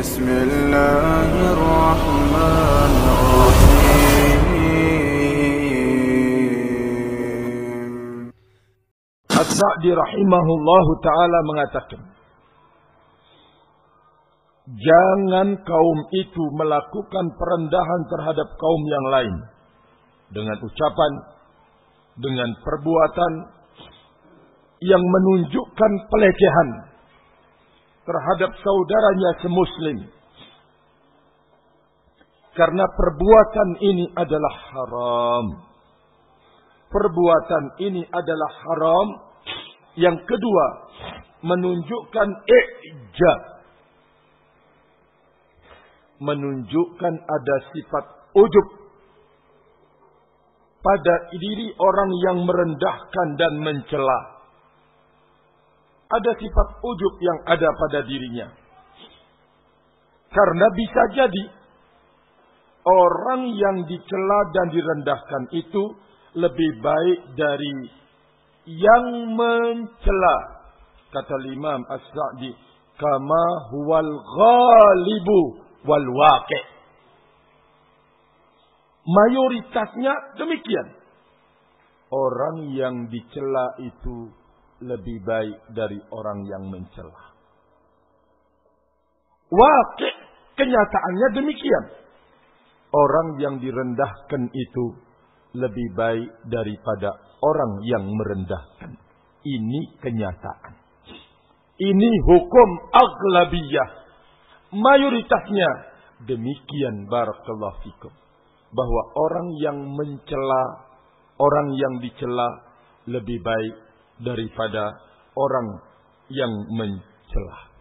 بسم الله الرحمن الرحيم. As-Sa'di rahimahullahu ta'ala mengatakan, jangan kaum itu melakukan perendahan terhadap kaum yang lain dengan ucapan, dengan perbuatan yang menunjukkan pelecehan terhadap saudaranya semuslim. Karena perbuatan ini adalah haram. Perbuatan ini adalah haram. Yang kedua, menunjukkan i'jab. Menunjukkan ada sifat ujub pada diri orang yang merendahkan dan mencela. Ada sifat ujub yang ada pada dirinya. Karena bisa jadi orang yang dicela dan direndahkan itu lebih baik dari yang mencela. Kata Imam As-Sa'di, kama huwal ghalibu wal waqi'. Mayoritasnya demikian. Orang yang dicela itu lebih baik dari orang yang mencela. Waqi', kenyataannya demikian. Orang yang direndahkan itu lebih baik daripada orang yang merendahkan. Ini kenyataan. Ini hukum aghlabiyah. Mayoritasnya demikian, barakallahu fikum. Bahwa orang yang mencela, orang yang dicela lebih baik daripada orang yang mencela.